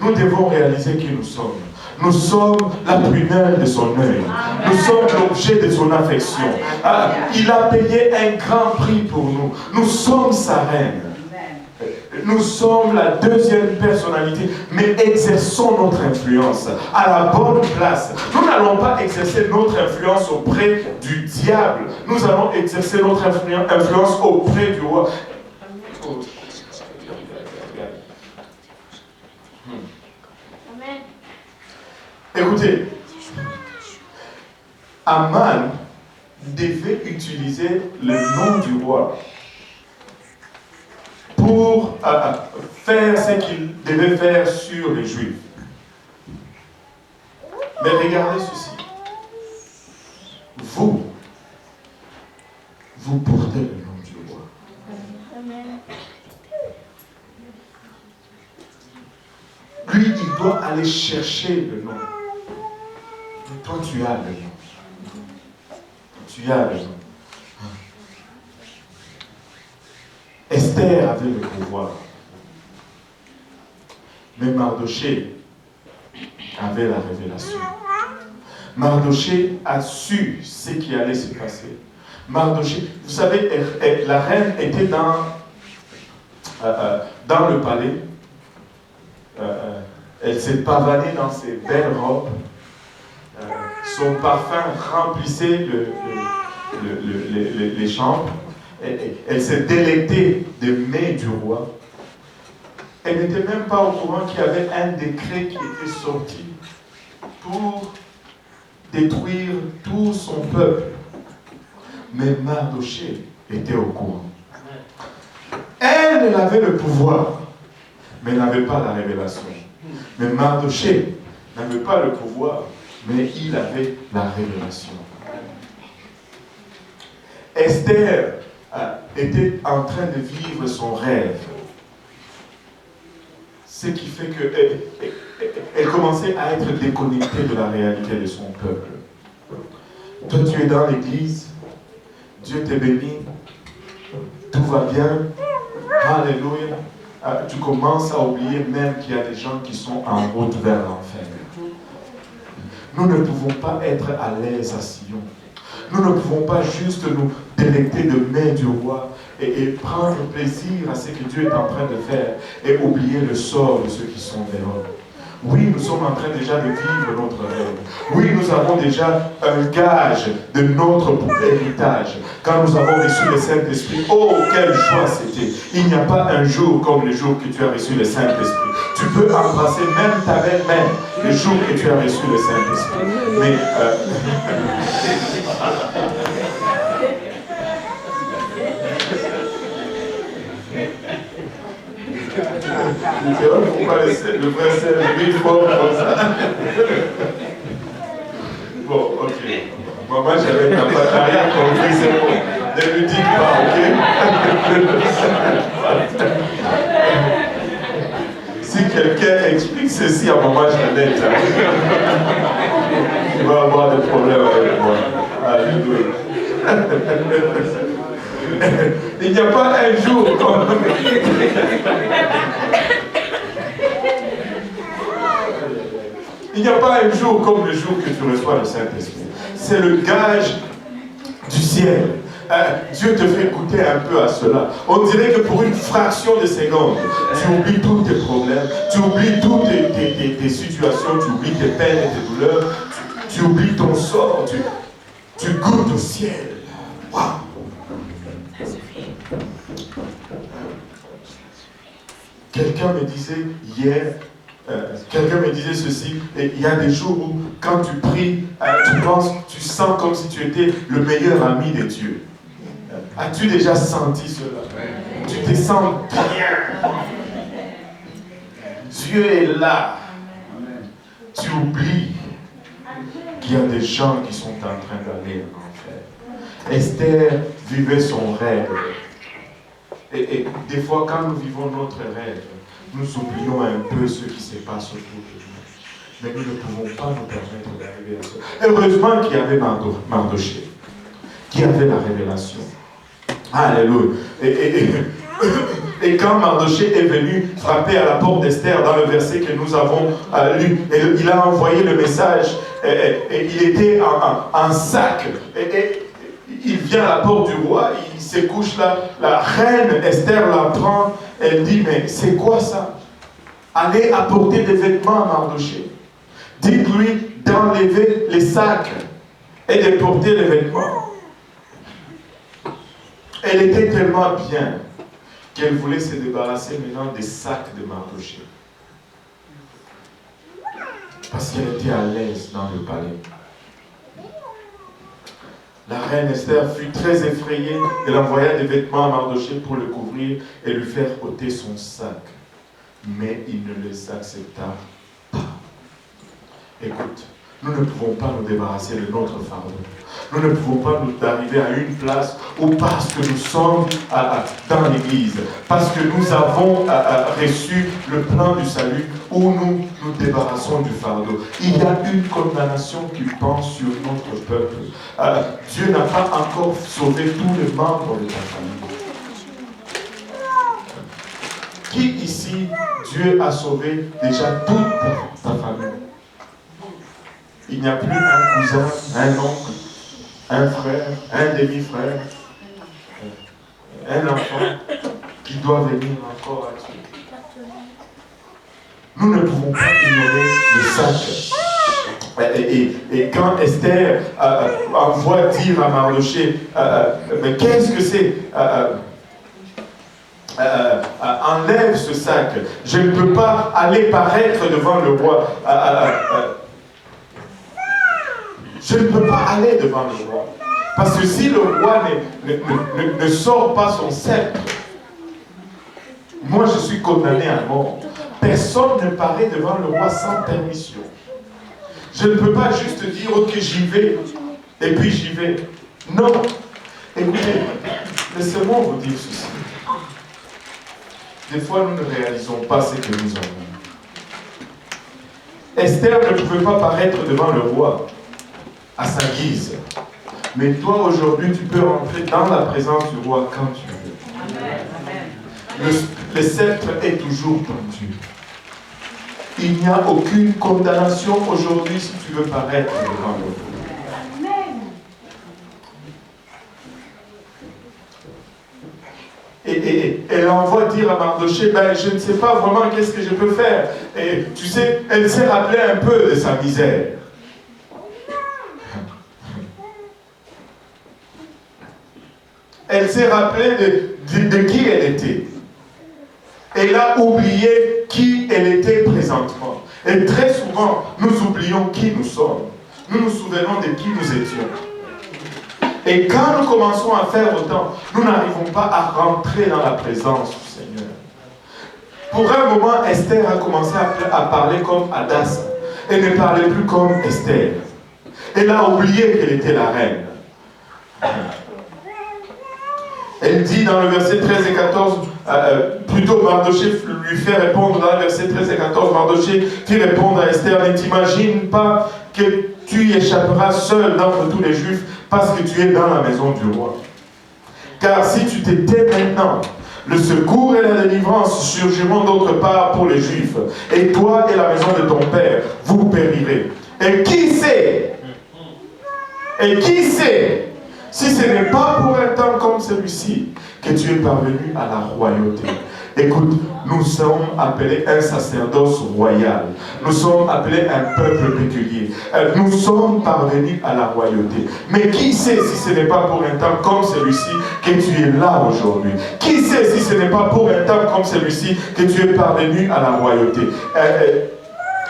nous devons réaliser qui nous sommes. Nous sommes la prunelle de son œil. Nous sommes l'objet de son affection. Il a payé un grand prix pour nous. Nous sommes sa reine. Nous sommes la deuxième personnalité, mais exerçons notre influence à la bonne place. Nous n'allons pas exercer notre influence auprès du diable. Nous allons exercer notre influence auprès du roi. Écoutez, Aman devait utiliser le nom du roi pour faire ce qu'il devait faire sur les Juifs. Mais regardez ceci. Vous portez le nom du roi. Lui, il doit aller chercher le nom. Toi, tu as le nom. Tu as le nom. Esther avait le pouvoir. Mais Mardoché avait la révélation. Mardoché a su ce qui allait se passer. Mardoché, vous savez, la reine était dans le palais. Elle s'est pavanée dans ses belles robes. Son parfum remplissait les chambres. Elle s'est délectée des mets du roi. Elle n'était même pas au courant qu'il y avait un décret qui était sorti pour détruire tout son peuple. Mais Mardoché était au courant. Elle avait le pouvoir, mais n'avait pas la révélation. Mais Mardoché n'avait pas le pouvoir, mais il avait la révélation. Esther était en train de vivre son rêve. Ce qui fait qu'elle commençait à être déconnectée de la réalité de son peuple. Toi, tu es dans l'église, Dieu te bénit, tout va bien, alléluia. Tu commences à oublier même qu'il y a des gens qui sont en route vers l'enfer. Nous ne pouvons pas être à l'aise à Sion. Nous ne pouvons pas juste nous délecter de main du roi et prendre plaisir à ce que Dieu est en train de faire et oublier le sort de ceux qui sont dehors. Oui, nous sommes en train déjà de vivre notre rêve. Oui, nous avons déjà un gage de notre héritage. Quand nous avons reçu le Saint-Esprit, oh, quelle joie c'était. Il n'y a pas un jour comme le jour que tu as reçu le Saint-Esprit. Tu peux embrasser même ta belle-mère le jour que tu as reçu le Saint-Esprit. Mais... il ne faut pas laisser le frère servir fort comme ça. Bon, ok. Maman, j'avais rien compris, c'est bon. Ne lui dites pas, ok? Si quelqu'un explique ceci à maman Jeannette, il va avoir des problèmes avec moi. Alléluia. Il n'y a pas un jour comme... Il n'y a pas un jour comme le jour que tu reçois le Saint-Esprit. C'est le gage du ciel. Dieu te fait goûter un peu à cela. On dirait que pour une fraction de seconde, tu oublies tous tes problèmes, tu oublies toutes tes situations, tu oublies tes peines et tes douleurs, tu oublies ton sort, tu goûtes au ciel. Waouh! Quelqu'un me disait hier, ceci, et il y a des jours où quand tu pries, tu sens comme si tu étais le meilleur ami de Dieu. As-tu déjà senti cela? Tu te sens bien. Dieu est là. Tu oublies qu'il y a des gens qui sont en train d'aller en enfer. Esther vivait son rêve. Et des fois, quand nous vivons notre rêve, nous oublions un peu ce qui se passe autour de nous. Mais nous ne pouvons pas nous permettre d'arriver à ça. Heureusement qu'il y avait Mardoché, qui avait la révélation. Alléluia. Et quand Mardoché est venu frapper à la porte d'Esther, dans le verset que nous avons lu, il a envoyé le message, et il était en sac. Et il vient à la porte du roi, il se couche là. La reine Esther la prend, elle dit, mais c'est quoi ça? Allez apporter des vêtements à Mardoché. Dites-lui d'enlever les sacs et de porter les vêtements. Elle était tellement bien qu'elle voulait se débarrasser maintenant des sacs de Mardoché. Parce qu'elle était à l'aise dans le palais. La reine Esther fut très effrayée. Elle envoya des vêtements à Mardoché pour le couvrir et lui faire ôter son sac. Mais il ne les accepta pas. Écoute, nous ne pouvons pas nous débarrasser de notre fardeau. Nous ne pouvons pas nous arriver à une place où parce que nous sommes dans l'église, parce que nous avons reçu le plan du salut, où nous nous débarrassons du fardeau. Il y a une condamnation qui pend sur notre peuple. Dieu n'a pas encore sauvé tous les membres de ta famille. Qui ici, Dieu a sauvé déjà toute ta famille? Il n'y a plus un cousin, un oncle, un frère, un demi-frère, un enfant qui doit venir encore à Dieu. Nous ne pouvons pas ignorer le sac. Et quand Esther envoie dire à Mardoché, mais qu'est-ce que c'est? Enlève ce sac. Je ne peux pas aller paraître devant le roi. Je ne peux pas aller devant le roi. Parce que si le roi ne sort pas son sceptre, moi je suis condamné à mort. Personne ne paraît devant le roi sans permission. Je ne peux pas juste dire, ok, j'y vais, et puis j'y vais. Non. Écoutez, laissez-moi vous dire ceci. Des fois, nous ne réalisons pas ce que nous avons. Esther ne pouvait pas paraître devant le roi à sa guise. Mais toi, aujourd'hui, tu peux rentrer dans la présence du roi quand tu veux. Amen. Le sceptre est toujours tendu. Il n'y a aucune condamnation aujourd'hui si tu veux paraître devant le roi. Et elle envoie dire à Mardoché, ben, je ne sais pas vraiment qu'est-ce que je peux faire. Et tu sais, elle s'est rappelée un peu de sa misère. Elle s'est rappelée de qui elle était. Elle a oublié qui elle était présentement. Et très souvent, nous oublions qui nous sommes. Nous nous souvenons de qui nous étions. Et quand nous commençons à faire autant, nous n'arrivons pas à rentrer dans la présence du Seigneur. Pour un moment, Esther a commencé à parler comme Hadassah. Elle ne parlait plus comme Esther. Elle a oublié qu'elle était la reine. Elle dit dans le verset 13 et 14, plutôt Mardoché lui fait répondre dans le verset 13 et 14, Mardoché fit répondre à Esther, ne t'imagine pas que tu échapperas seul d'entre tous les Juifs parce que tu es dans la maison du roi. Car si tu t'étais maintenant, le secours et la délivrance surgiront d'autre part pour les Juifs. Et toi et la maison de ton père, vous périrez. Et qui sait? Et qui sait? Si ce n'est pas pour un temps comme celui-ci que tu es parvenu à la royauté. Écoute, nous sommes appelés un sacerdoce royal. Nous sommes appelés un peuple péculier. Nous sommes parvenus à la royauté. Mais qui sait si ce n'est pas pour un temps comme celui-ci que tu es là aujourd'hui? Qui sait si ce n'est pas pour un temps comme celui-ci que tu es parvenu à la royauté?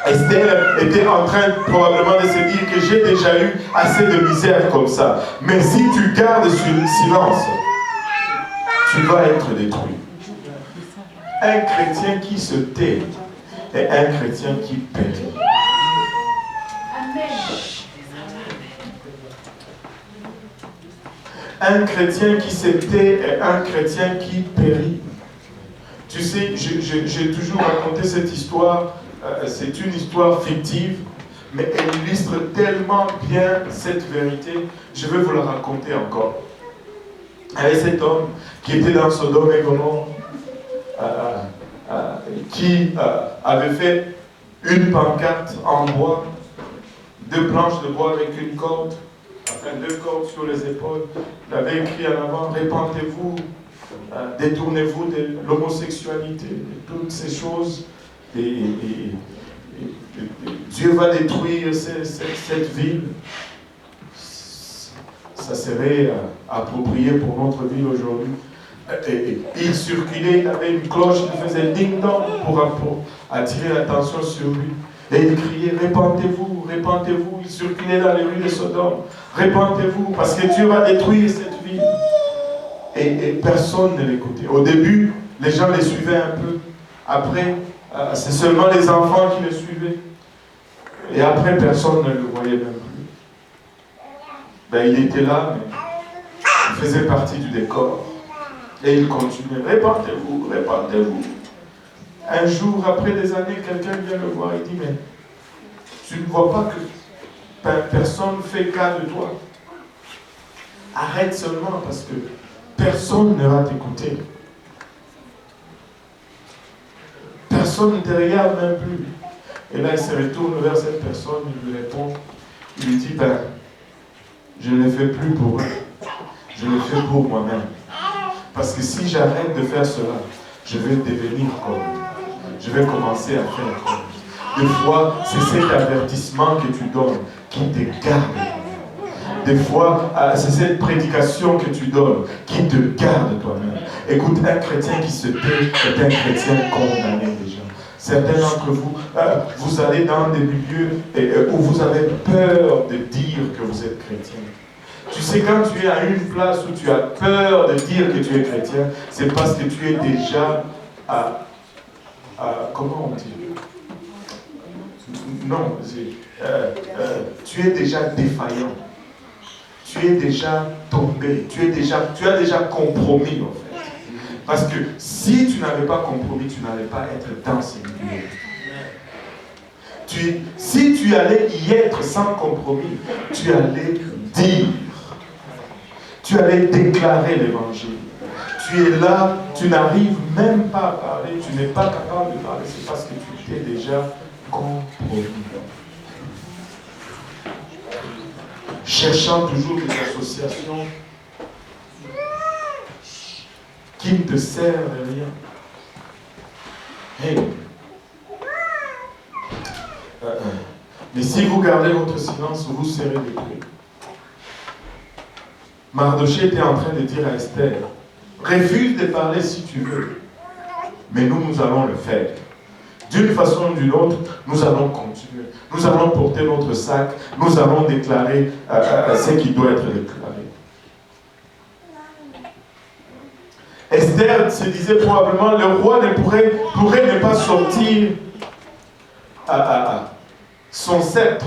Esther était en train probablement de se dire que j'ai déjà eu assez de misère comme ça. Mais si tu gardes le silence, tu vas être détruit. Un chrétien qui se tait est un chrétien qui périt. Un chrétien qui se tait est un chrétien qui périt. Tu sais, j'ai toujours raconté cette histoire. C'est une histoire fictive, mais elle illustre tellement bien cette vérité. Je vais vous la raconter encore. Il y avait cet homme qui était dans Sodome et Gomorrhe. qui avait fait une pancarte en bois, 2 planches de bois avec une corde, enfin 2 cordes sur les épaules. Il avait écrit en avant, répentez-vous, détournez-vous de l'homosexualité, de toutes ces choses. Et Dieu va détruire cette ville. Ça serait approprié pour notre ville aujourd'hui. Il circulait, il avait une cloche, il faisait ding-dong pour attirer l'attention sur lui. Et il criait, répentez-vous, répentez-vous. Il circulait dans les rues de Sodome. Répentez-vous, parce que Dieu va détruire cette ville. Et personne ne l'écoutait. Au début, les gens les suivaient un peu. Après, c'est seulement les enfants qui le suivaient. Et après, personne ne le voyait même plus. Ben, il était là, mais il faisait partie du décor. Et il continuait, répentez-vous, répentez-vous. Un jour, après des années, quelqu'un vient le voir et dit, mais tu ne vois pas que personne ne fait cas de toi. Arrête seulement parce que personne ne va t'écouter. Personne ne te regarde même plus. Et là, il se retourne vers cette personne, il lui répond, il lui dit, ben, je ne le fais plus pour eux, je le fais pour moi-même. Parce que si j'arrête de faire cela, je vais devenir comme eux. Je vais commencer à faire comme eux. Des fois, c'est cet avertissement que tu donnes qui te garde. Des fois, c'est cette prédication que tu donnes qui te garde toi-même. Écoute, un chrétien qui se tait est un chrétien condamné déjà. Certains d'entre vous, vous allez dans des milieux où vous avez peur de dire que vous êtes chrétien. Tu sais, quand tu es à une place où tu as peur de dire que tu es chrétien, c'est parce que tu es déjà comment on dit? Non, tu es déjà défaillant. Tu es déjà tombé. Tu as déjà compromis, en fait. Parce que si tu n'avais pas compromis, tu n'allais pas être dans ces milieux. Si tu allais y être sans compromis, tu allais dire. Tu allais déclarer l'évangile. Tu es là, tu n'arrives même pas à parler, tu n'es pas capable de parler, c'est parce que tu t'es déjà compromis. Cherchant toujours des associations qui ne te servent de rien. Hey. Mais si vous gardez votre silence, vous serez détruits. Mardochée était en train de dire à Esther, refuse de parler si tu veux, mais nous allons le faire. D'une façon ou d'une autre, nous allons continuer. Nous allons porter notre sac, nous allons déclarer ce qui doit être déclaré. Esther se disait probablement, le roi pourrait ne pas sortir son sceptre.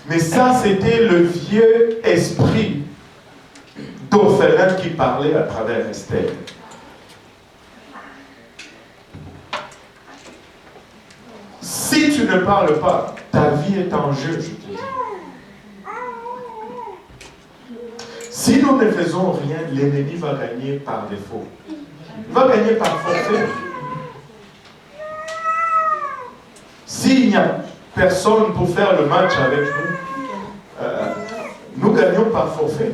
Mais ça, c'était le vieux esprit d'orphelin qui parlait à travers Esther. Si tu ne parles pas, ta vie est en jeu, je te dis. Si nous ne faisons rien, l'ennemi va gagner par défaut. Il va gagner par forfait. S'il n'y a personne pour faire le match avec nous, nous gagnons par forfait.